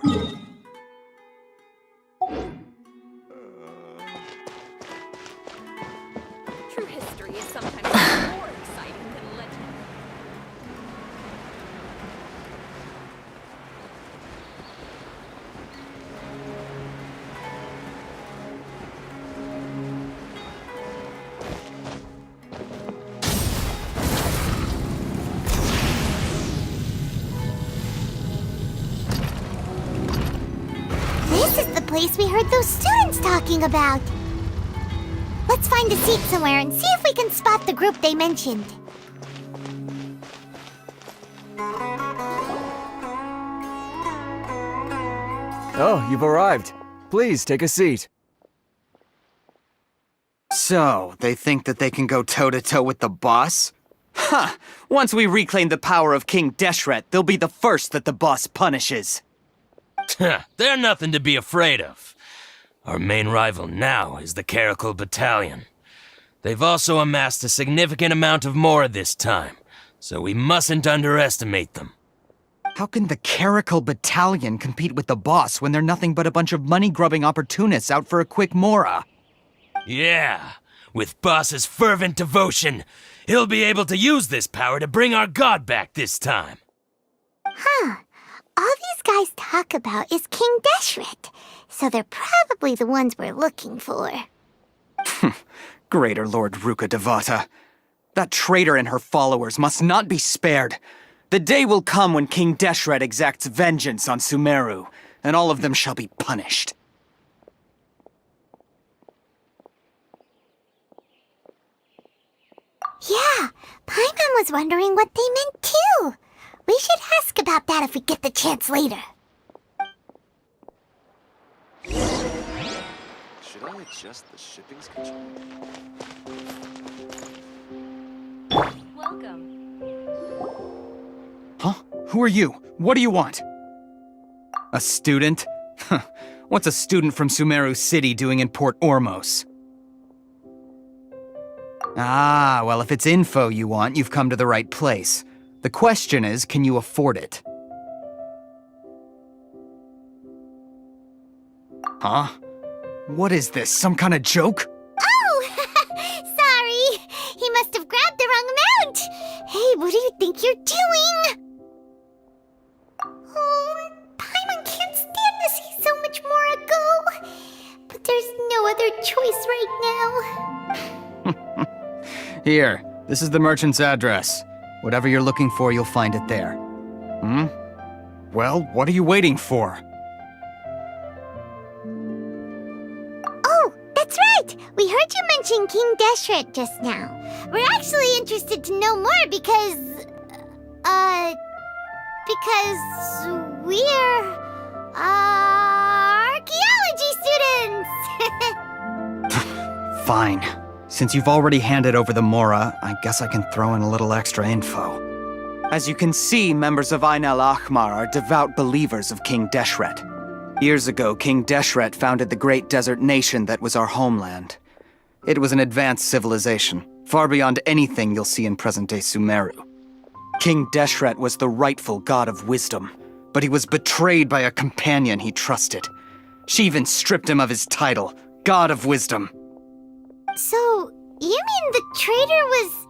True history is sometimes more exciting than legend. This is the place we heard those students talking about. Let's find a seat somewhere and see if we can spot the group they mentioned. Oh, you've arrived. Please, take a seat. So, they think that they can go toe-to-toe with the boss? Ha! Once we reclaim the power of King Deshret, they'll be the first that the boss punishes. They're nothing to be afraid of. Our main rival now is the Caracal Battalion. They've also amassed a significant amount of more this time, so we mustn't underestimate them. How can the Caracal Battalion compete with the boss when they're nothing but a bunch of money-grubbing opportunists out for a quick mora? Yeah, with Boss's fervent devotion, he'll be able to use this power to bring our god back this time. Huh. All these guys talk about is King Deshret, so they're probably the ones we're looking for. Greater Lord Ruka Devata. That traitor and her followers must not be spared. The day will come when King Deshret exacts vengeance on Sumeru, and all of them shall be punished. Yeah, Paimon was wondering what they meant too. We should ask about that if we get the chance later. Should I adjust the shipping schedule? Welcome. Huh? Who are you? What do you want? A student? Huh. What's a student from Sumeru City doing in Port Ormos? Ah, well, if it's info you want, you've come to the right place. The question is, can you afford it? Huh? What is this, some kind of joke? Oh! Sorry! He must have grabbed the wrong amount! Hey, what do you think you're doing? Oh, Paimon can't stand to see so much more ago. But there's no other choice right now. Here, this is the merchant's address. Whatever you're looking for, you'll find it there. Hmm? Well, what are you waiting for? Oh, that's right! We heard you mention King Deshret just now. We're actually interested to know more because we're, archaeology students! Fine. Since you've already handed over the Mora, I guess I can throw in a little extra info. As you can see, members of Ain al-Ahmar are devout believers of King Deshret. Years ago, King Deshret founded the great desert nation that was our homeland. It was an advanced civilization, far beyond anything you'll see in present-day Sumeru. King Deshret was the rightful god of wisdom, but he was betrayed by a companion he trusted. She even stripped him of his title, God of Wisdom. So, you mean the traitor was...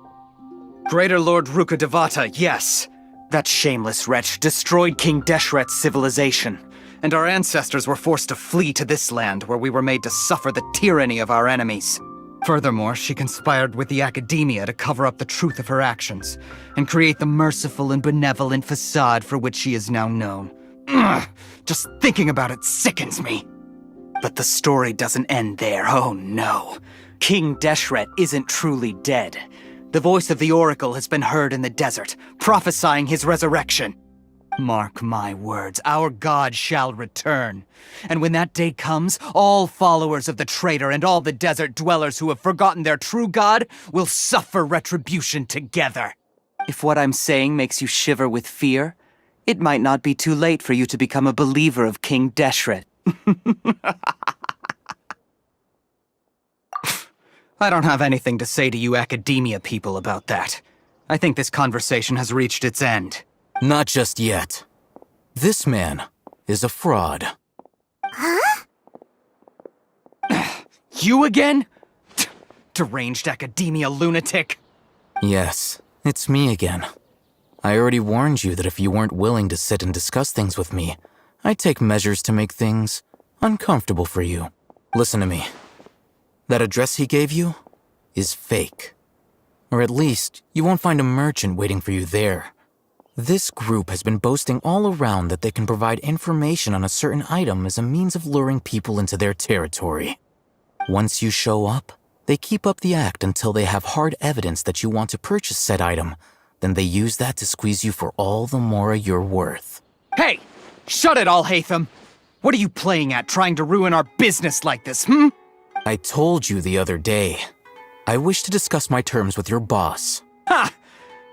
Greater Lord Ruka Devata, yes. That shameless wretch destroyed King Deshret's civilization, and our ancestors were forced to flee to this land where we were made to suffer the tyranny of our enemies. Furthermore, she conspired with the academia to cover up the truth of her actions, and create the merciful and benevolent facade for which she is now known. Ugh, just thinking about it sickens me. But the story doesn't end there, oh no. King Deshret isn't truly dead. The voice of the Oracle has been heard in the desert, prophesying his resurrection. Mark my words, our god shall return. And when that day comes, all followers of the traitor and all the desert dwellers who have forgotten their true god will suffer retribution together. If what I'm saying makes you shiver with fear, it might not be too late for you to become a believer of King Deshret. I don't have anything to say to you academia people about that. I think this conversation has reached its end. Not just yet. This man, is a fraud. Huh? You again? Deranged academia lunatic. Yes, it's me again. I already warned you that if you weren't willing to sit and discuss things with me, I'd take measures to make things uncomfortable for you. Listen to me. That address he gave you is fake. Or at least, you won't find a merchant waiting for you there. This group has been boasting all around that they can provide information on a certain item as a means of luring people into their territory. Once you show up, they keep up the act until they have hard evidence that you want to purchase said item. Then they use that to squeeze you for all the more you're worth. Hey! Shut it all, Hatham! What are you playing at, trying to ruin our business like this, hmm? I told you the other day. I wish to discuss my terms with your boss. Ha!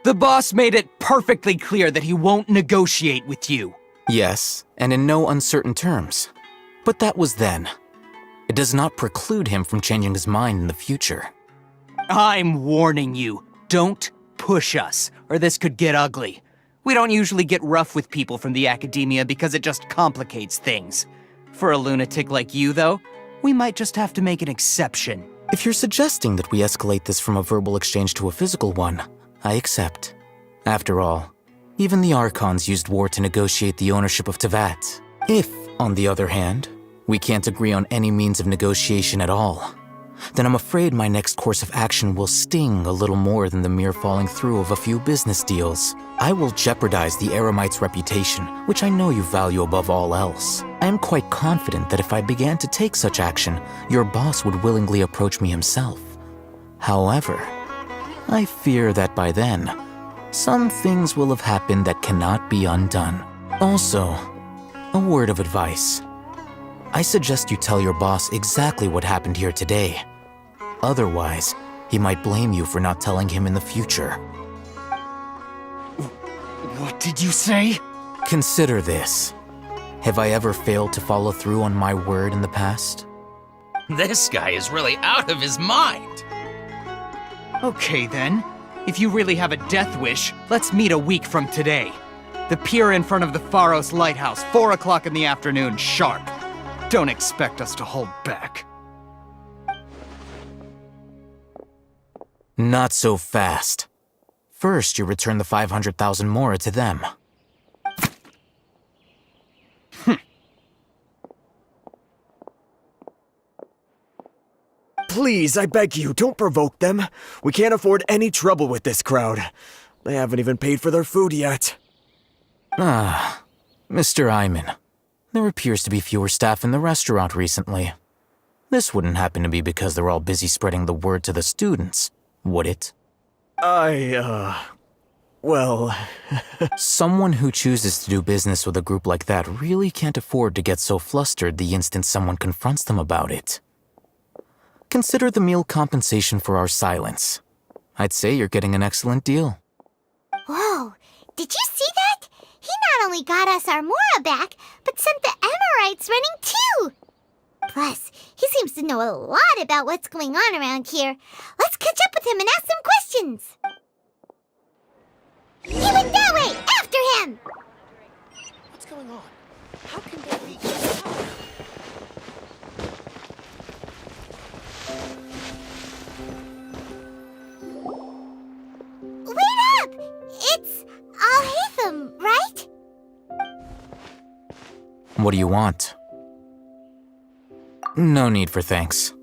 The boss made it perfectly clear that he won't negotiate with you. Yes, and in no uncertain terms. But that was then. It does not preclude him from changing his mind in the future. I'm warning you. Don't push us, or this could get ugly. We don't usually get rough with people from the academia because it just complicates things. For a lunatic like you, though, we might just have to make an exception. If you're suggesting that we escalate this from a verbal exchange to a physical one, I accept. After all, even the Archons used war to negotiate the ownership of Tevat. If, on the other hand, we can't agree on any means of negotiation at all, then I'm afraid my next course of action will sting a little more than the mere falling through of a few business deals. I will jeopardize the Eremite's reputation, which I know you value above all else. I am quite confident that if I began to take such action, your boss would willingly approach me himself. However, I fear that by then, some things will have happened that cannot be undone. Also, a word of advice. I suggest you tell your boss exactly what happened here today. Otherwise, he might blame you for not telling him in the future. What did you say? Consider this. Have I ever failed to follow through on my word in the past? This guy is really out of his mind. Okay then. If you really have a death wish, let's meet a week from today. The pier in front of the Pharos Lighthouse, 4 o'clock in the afternoon, sharp. Don't expect us to hold back. Not so fast. First, you return the 500,000 mora to them. Please, I beg you, don't provoke them. We can't afford any trouble with this crowd. They haven't even paid for their food yet. Ah, Mr. Iman. There appears to be fewer staff in the restaurant recently. This wouldn't happen to be because they're all busy spreading the word to the students, would it? Well... Someone who chooses to do business with a group like that really can't afford to get so flustered the instant someone confronts them about it. Consider the meal compensation for our silence. I'd say you're getting an excellent deal. Whoa, did you see that? He not only got us our Mora back, but sent the Emirites running too! Plus, he seems to know a lot about what's going on around here. Let's catch up with him and ask some questions! He went that way! After him! What's going on? How can they be? Wait up! It's Al-Haytham, right? What do you want? No need for thanks.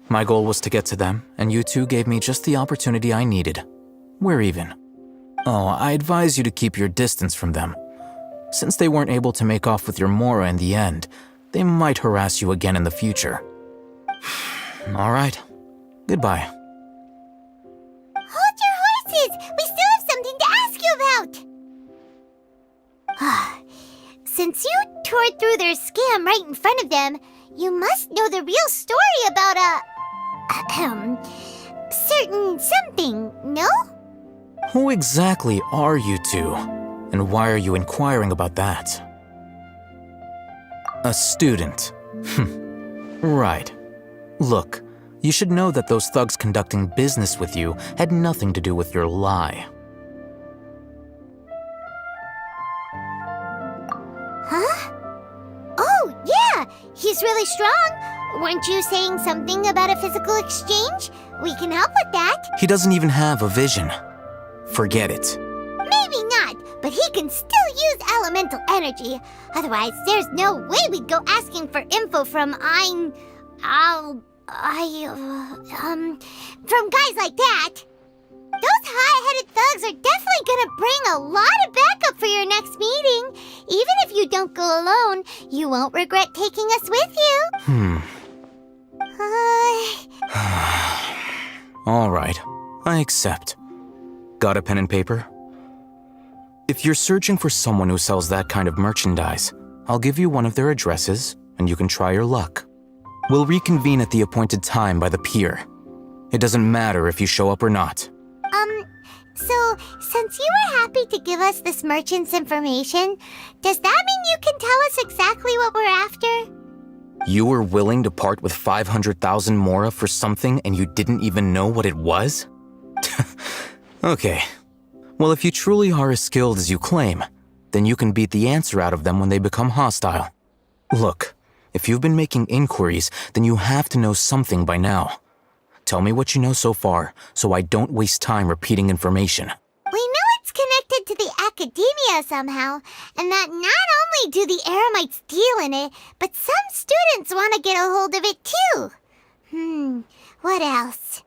My goal was to get to them, and you two gave me just the opportunity I needed. We're even. Oh, I advise you to keep your distance from them. Since they weren't able to make off with your Mora in the end, they might harass you again in the future. All right. Goodbye. Hold your horses! We still have something to ask you about! Since you tore through their scam right in front of them, you must know the real story about certain something, no? Who exactly are you two? And why are you inquiring about that? A student. Right. Look, you should know that those thugs conducting business with you had nothing to do with your lie. Huh? strong. Weren't you saying something about a physical exchange? We can help with that. He doesn't even have a vision. Forget it. Maybe not, but he can still use elemental energy. Otherwise, there's no way we'd go asking for info from from guys like that. Those hot-headed thugs are definitely gonna bring a lot of backup for your next meeting. Even if you don't go alone, you won't regret taking us with you. All right, I accept. Got a pen and paper? If you're searching for someone who sells that kind of merchandise, I'll give you one of their addresses, and you can try your luck. We'll reconvene at the appointed time by the pier. It doesn't matter if you show up or not. So, since you were happy to give us this merchant's information, does that mean you can tell us exactly what we're after? You were willing to part with 500,000 mora for something and you didn't even know what it was? Okay. Well, if you truly are as skilled as you claim, then you can beat the answer out of them when they become hostile. Look, if you've been making inquiries, then you have to know something by now. Tell me what you know so far, so I don't waste time repeating information. We know it's connected to the academia somehow, and that not only do the Eremites deal in it, but some students want to get a hold of it too. What else?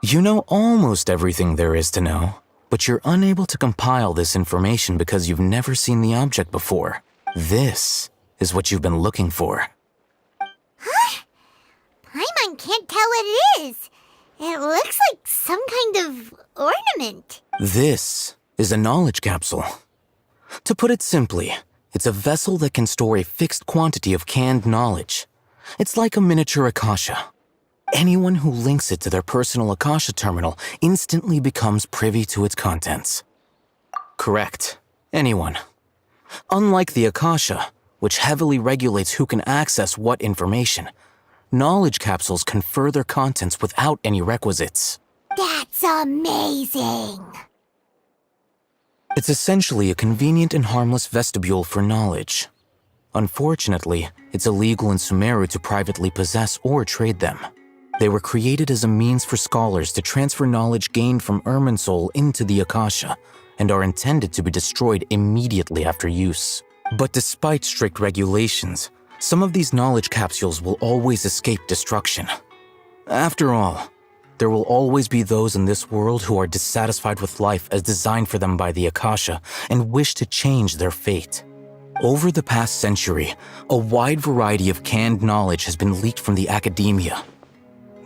You know almost everything there is to know, but you're unable to compile this information because you've never seen the object before. This is what you've been looking for. Paimon can't tell what it is. It looks like some kind of ornament. This is a knowledge capsule. To put it simply, it's a vessel that can store a fixed quantity of canned knowledge. It's like a miniature Akasha. Anyone who links it to their personal Akasha terminal instantly becomes privy to its contents. Correct. Anyone. Unlike the Akasha, which heavily regulates who can access what information, knowledge capsules confer their contents without any requisites. That's amazing. It's essentially a convenient and harmless vestibule for knowledge. Unfortunately, it's illegal in Sumeru to privately possess or trade them. They were created as a means for scholars to transfer knowledge gained from Irminsul into the Akasha, and are intended to be destroyed immediately after use. But despite strict regulations, some of these knowledge capsules will always escape destruction. After all, there will always be those in this world who are dissatisfied with life as designed for them by the Akasha and wish to change their fate. Over the past century, a wide variety of canned knowledge has been leaked from the academia.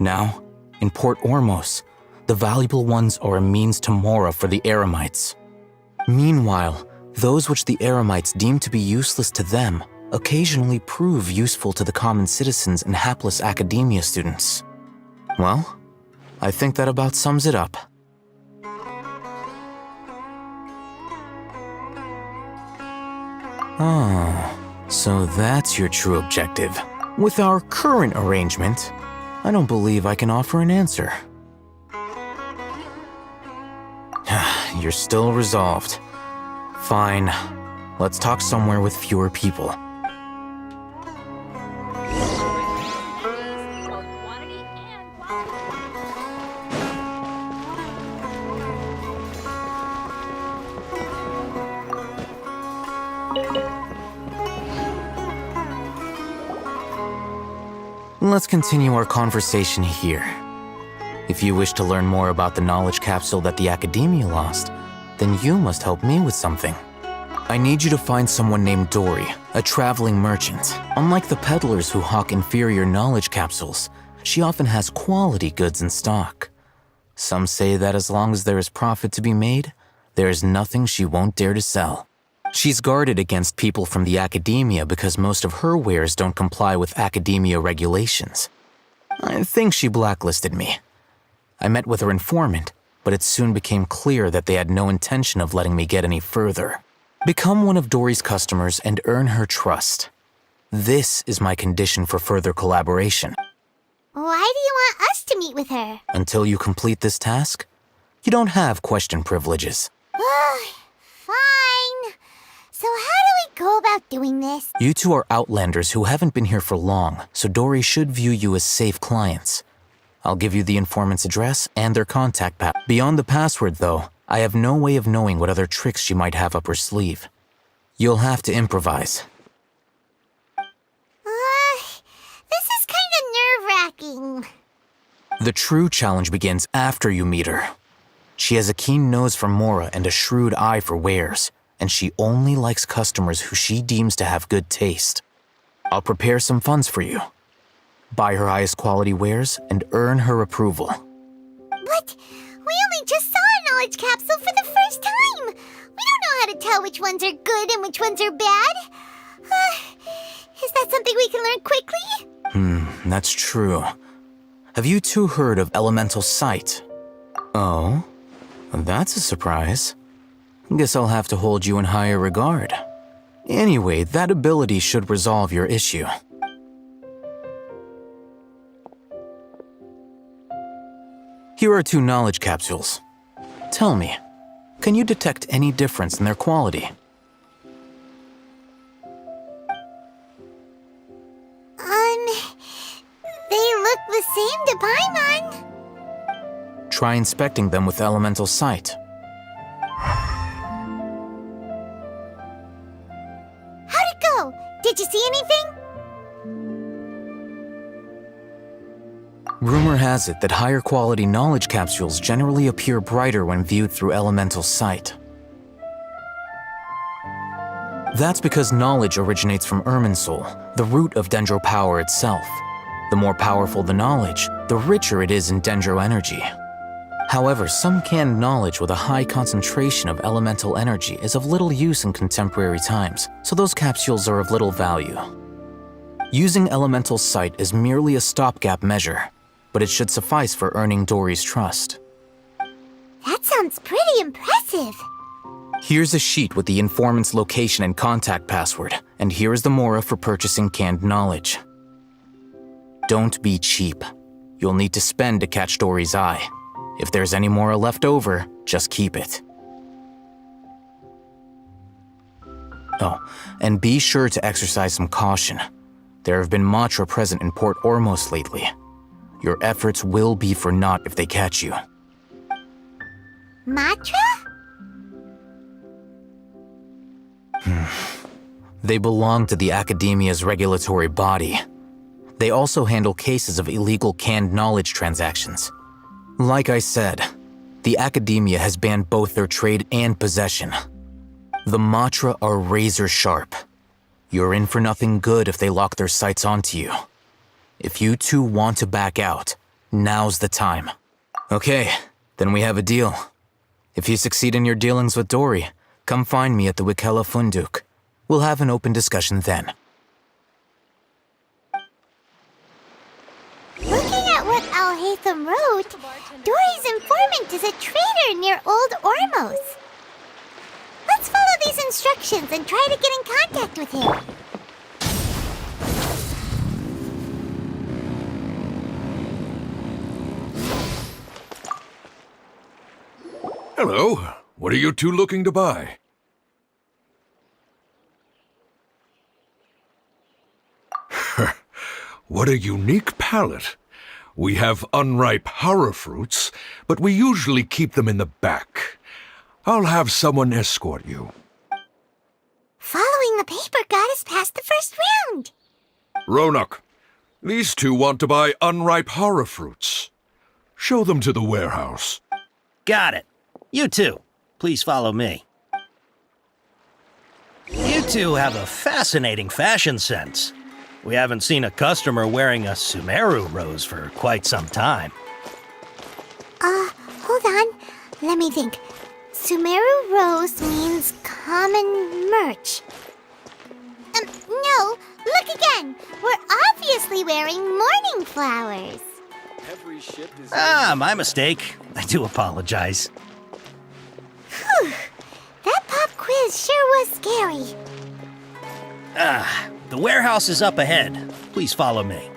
Now, in Port Ormos, the valuable ones are a means to mora for the Eremites. Meanwhile, those which the Eremites deem to be useless to them occasionally prove useful to the common citizens and hapless academia students. Well, I think that about sums it up. Oh, so that's your true objective. With our current arrangement, I don't believe I can offer an answer. You're still resolved. Fine. Let's talk somewhere with fewer people. Both quantity and quality. Let's continue our conversation here. If you wish to learn more about the knowledge capsule that the Academia lost, then you must help me with something. I need you to find someone named Dory, a traveling merchant. Unlike the peddlers who hawk inferior knowledge capsules, she often has quality goods in stock. Some say that as long as there is profit to be made, there is nothing she won't dare to sell. She's guarded against people from the Academia because most of her wares don't comply with Academia regulations. I think she blacklisted me. I met with her informant, but it soon became clear that they had no intention of letting me get any further. Become one of Dory's customers and earn her trust. This is my condition for further collaboration. Why do you want us to meet with her? Until you complete this task, you don't have question privileges. Fine. So how do we go about about doing this. You two are outlanders who haven't been here for long, so Dory should view you as safe clients. I'll give you the informant's address and their contact Beyond the password, though, I have no way of knowing what other tricks she might have up her sleeve. You'll have to improvise. This is kind of nerve-wracking. The true challenge begins after you meet her. She has a keen nose for Mora and a shrewd eye for wares, and she only likes customers who she deems to have good taste. I'll prepare some funds for you. Buy her highest quality wares and earn her approval. But we only just saw a knowledge capsule for the first time. We don't know how to tell which ones are good and which ones are bad. Is that something we can learn quickly? That's true. Have you two heard of elemental sight? Oh, that's a surprise. Guess I'll have to hold you in higher regard. Anyway, that ability should resolve your issue. Here are 2 knowledge capsules. Tell me, can you detect any difference in their quality? They look the same to Paimon. Try inspecting them with elemental sight. How'd it go? Did you see anything? Rumor has it that higher quality knowledge capsules generally appear brighter when viewed through elemental sight. That's because knowledge originates from Irminsul, the root of Dendro power itself. The more powerful the knowledge, the richer it is in Dendro energy. However, some canned knowledge with a high concentration of elemental energy is of little use in contemporary times, so those capsules are of little value. Using elemental sight is merely a stopgap measure, but it should suffice for earning Dory's trust. That sounds pretty impressive. Here's a sheet with the informant's location and contact password, and here is the Mora for purchasing canned knowledge. Don't be cheap. You'll need to spend to catch Dory's eye. If there's any Mora left over, just keep it. Oh, and be sure to exercise some caution. There have been Matra present in Port Ormos lately. Your efforts will be for naught if they catch you. Matra? They belong to the Academia's regulatory body. They also handle cases of illegal canned knowledge transactions. Like I said, the Academia has banned both their trade and possession. The Matra are razor sharp. You're in for nothing good if they lock their sights onto you. If you two want to back out, now's the time. Okay, then we have a deal. If you succeed in your dealings with Dory, come find me at the Wikela Funduk. We'll have an open discussion then. Looking at what Al-Haytham wrote, Dory's informant is a trader near Old Ormos. Let's follow these instructions and try to get in contact with him. Hello. What are you two looking to buy? What a unique palate. We have unripe hara fruits, but we usually keep them in the back. I'll have someone escort you. Following the paper got us past the first round. Ronak, these two want to buy unripe hara fruits. Show them to the warehouse. Got it. You two, please follow me. You two have a fascinating fashion sense. We haven't seen a customer wearing a Sumeru rose for quite some time. Hold on. Let me think. Sumeru rose means common merch. No, look again. We're obviously wearing morning flowers. My mistake. I do apologize. Whew. That pop quiz sure was scary. The warehouse is up ahead. Please follow me.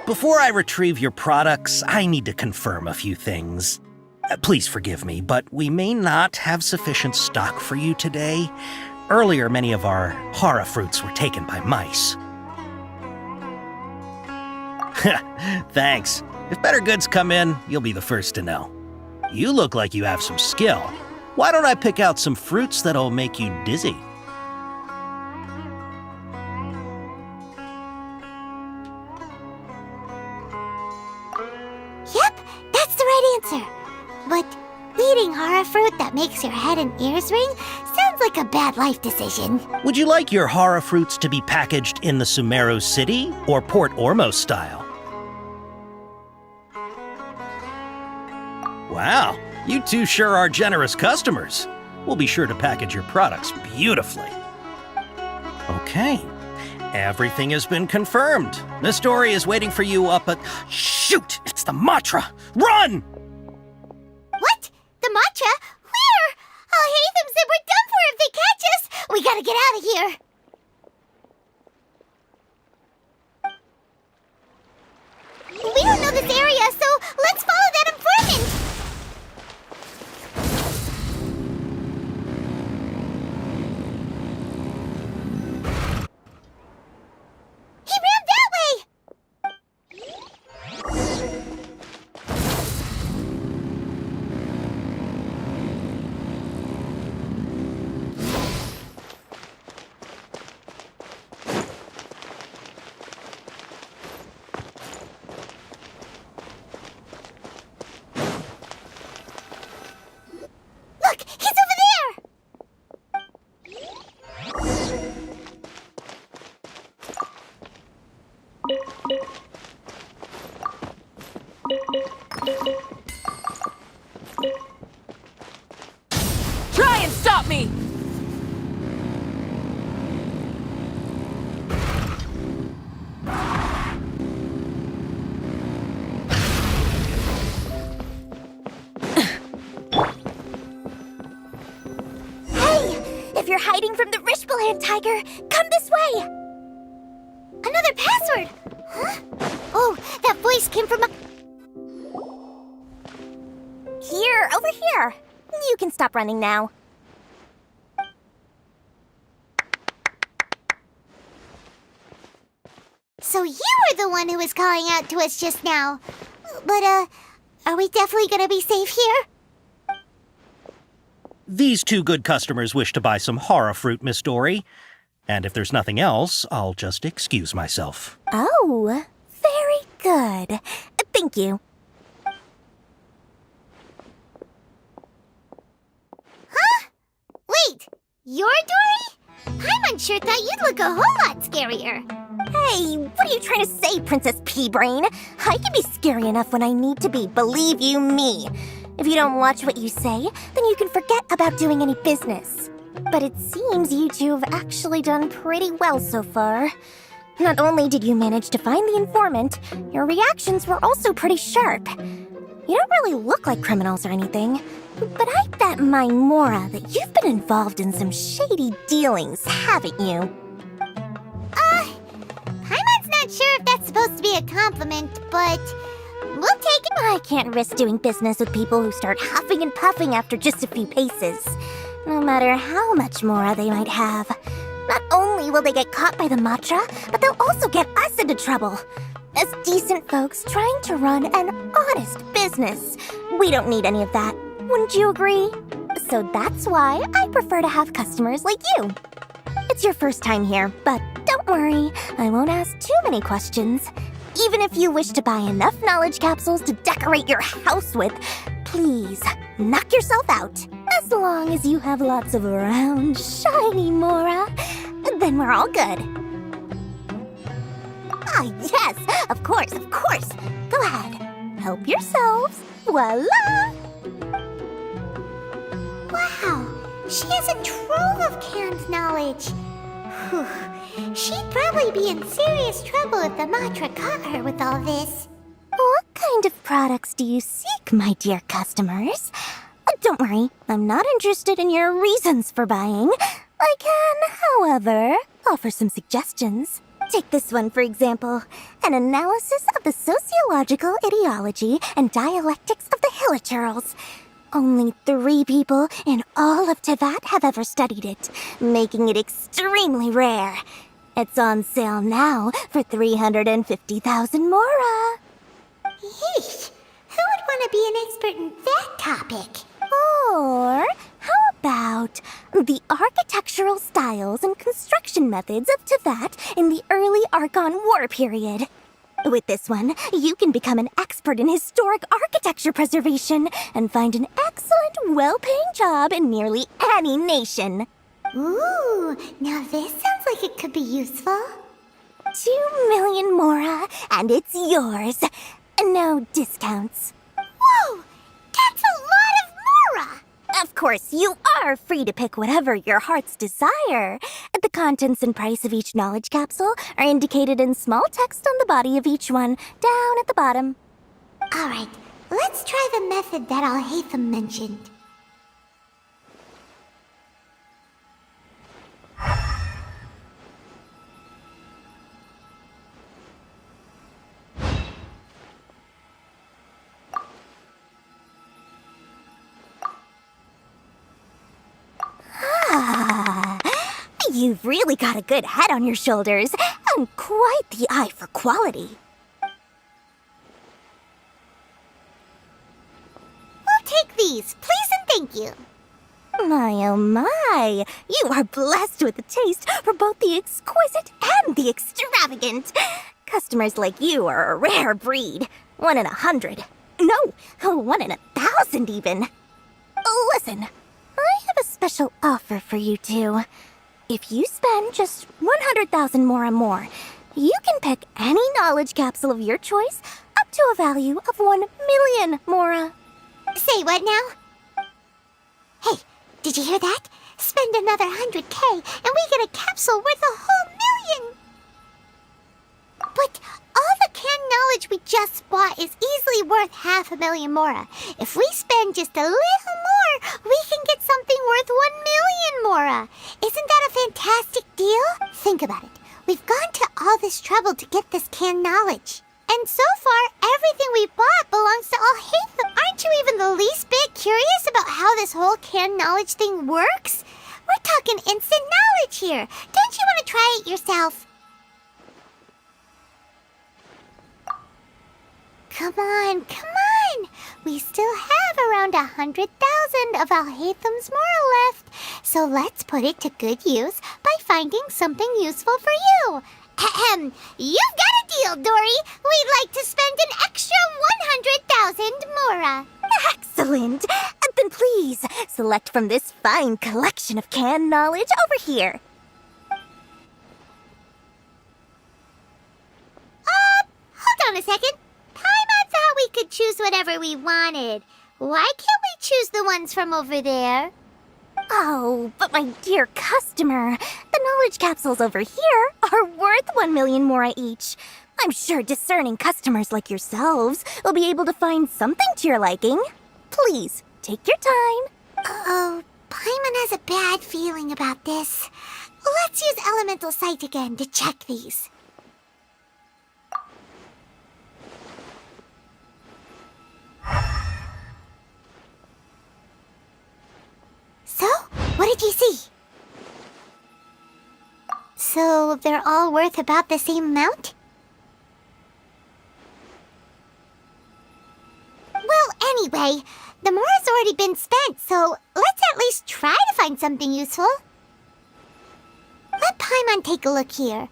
Before I retrieve your products, I need to confirm a few things. Please forgive me, but we may not have sufficient stock for you today. Earlier, many of our hara fruits were taken by mice. Thanks. If better goods come in, you'll be the first to know. You look like you have some skill. Why don't I pick out some fruits that'll make you dizzy? Yep, that's the right answer. But eating hara fruit that makes your head and ears ring sounds like a bad life decision. Would you like your hara fruits to be packaged in the Sumeru City or Port Ormos style? Wow, you two sure are generous customers. We'll be sure to package your products beautifully. Okay, everything has been confirmed. Miss Dory is waiting for you up at... Shoot! It's the Matra! Run! What? The matcha? Where? I'll hate them said we're done for if they catch us. We gotta get out of here. We don't know this area, so let's follow that informant. He ran that way! Look, he's over there! Try and stop me! Hey! If you're hiding from the Rishbaland tiger, come this way! Another password! Huh? Oh, that voice came from a... Here, over here. You can stop running now. So you were the one who was calling out to us just now. But, are we definitely gonna be safe here? These two good customers wish to buy some hara fruit, Miss Dory. And if there's nothing else, I'll just excuse myself. Oh, very good. Thank you. Wait, you're Dory? Paimon sure thought you'd look a whole lot scarier. Hey, what are you trying to say, Princess Pea-Brain? I can be scary enough when I need to be, believe you me. If you don't watch what you say, then you can forget about doing any business. But it seems you two have actually done pretty well so far. Not only did you manage to find the informant, your reactions were also pretty sharp. You don't really look like criminals or anything, but I bet my Mora that you've been involved in some shady dealings, haven't you? Paimon's not sure if that's supposed to be a compliment, but we'll take it. I can't risk doing business with people who start huffing and puffing after just a few paces, no matter how much Mora they might have. Not only will they get caught by the Matra, but they'll also get us into trouble. As decent folks trying to run an honest business, we don't need any of that. Wouldn't you agree? So that's why I prefer to have customers like you. It's your first time here, but don't worry, I won't ask too many questions. Even if you wish to buy enough knowledge capsules to decorate your house with, please knock yourself out. As long as you have lots of round, shiny Mora, then we're all good. Ah, yes, of course, of course. Go ahead, help yourselves. Voila! Wow, she has a trove of canned knowledge. Whew. She'd probably be in serious trouble if the Matra caught her with all this. What kind of products do you seek, my dear customers? Don't worry, I'm not interested in your reasons for buying. I can, however, offer some suggestions. Take this one, for example. An analysis of the sociological ideology and dialectics of the Hilichurls. Only 3 people in all of Tevat have ever studied it, making it extremely rare. It's on sale now for 350,000 mora. Yeesh. Who would want to be an expert in that topic? Or how about the architectural styles and construction methods of Tevat in the early Archon War period? With this one, you can become an expert in historic architecture preservation and find an excellent, well-paying job in nearly any nation. Ooh, now this sounds like it could be useful. 2 million mora, and it's yours. No discounts. Whoa! That's a lot of mora! Of course, you are free to pick whatever your heart's desire. The contents and price of each knowledge capsule are indicated in small text on the body of each one, down at the bottom. Alright, let's try the method that Al-Haytham mentioned. You've really got a good head on your shoulders, and quite the eye for quality. We'll take these, please and thank you. My oh my, you are blessed with a taste for both the exquisite and the extravagant. Customers like you are a rare breed. 1 in 100. No, 1 in 1,000 even. Listen, I have a special offer for you two. If you spend just 100,000 more, you can pick any knowledge capsule of your choice up to a value of 1 million mora. Say what now? Hey, did you hear that? Spend another 100K and we get a capsule worth a whole million! But all the canned knowledge we just bought is easily worth 500,000 mora. If we spend just a little more, we can get something worth 1 million mora. Isn't that a fantastic deal? Think about it. We've gone to all this trouble to get this canned knowledge. And so far, everything we bought belongs to Al-Haytham. Aren't you even the least bit curious about how this whole canned knowledge thing works? We're talking instant knowledge here. Don't you want to try it yourself? Come on, come on! We still have around 100,000 of Al-Haytham's mora left. So let's put it to good use by finding something useful for you. Ahem, you've got a deal, Dory. We'd like to spend an extra 100,000 mora. Excellent! Then please, select from this fine collection of canned knowledge over here. Hold on a second. Paimon thought we could choose whatever we wanted. Why can't we choose the ones from over there? Oh, but my dear customer, the knowledge capsules over here are worth 1 million mora each. I'm sure discerning customers like yourselves will be able to find something to your liking. Please, take your time. Uh-oh, Paimon has a bad feeling about this. Let's use Elemental Sight again to check these. So, what did you see? So, they're all worth about the same amount? Well, anyway, the mora's already been spent, so let's at least try to find something useful. Let Paimon take a look here.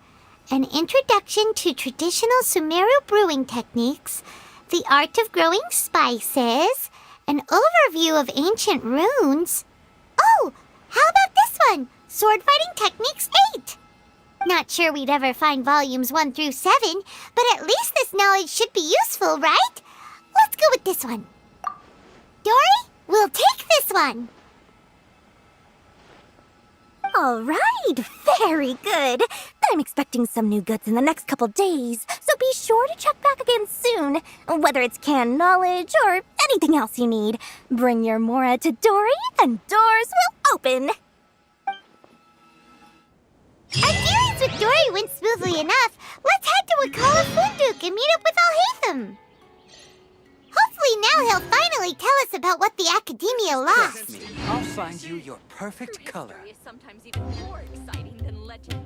An introduction to traditional Sumeru brewing techniques, the art of growing spices, an overview of ancient runes. Oh, how about this one? Sword Fighting Techniques 8. Not sure we'd ever find volumes 1 through 7, but at least this knowledge should be useful, right? Let's go with this one. Dory, we'll take this one. All right, very good. I'm expecting some new goods in the next couple days, so be sure to check back again soon. Whether it's canned knowledge or anything else you need, bring your mora to Dory and doors will open. Adherence the story went smoothly enough, let's head to Wakala Funduk and meet up with Alhaitham. Hopefully now he'll finally tell us about what the Academia lost. I'll find you your perfect True color. history is sometimes even more exciting than legend.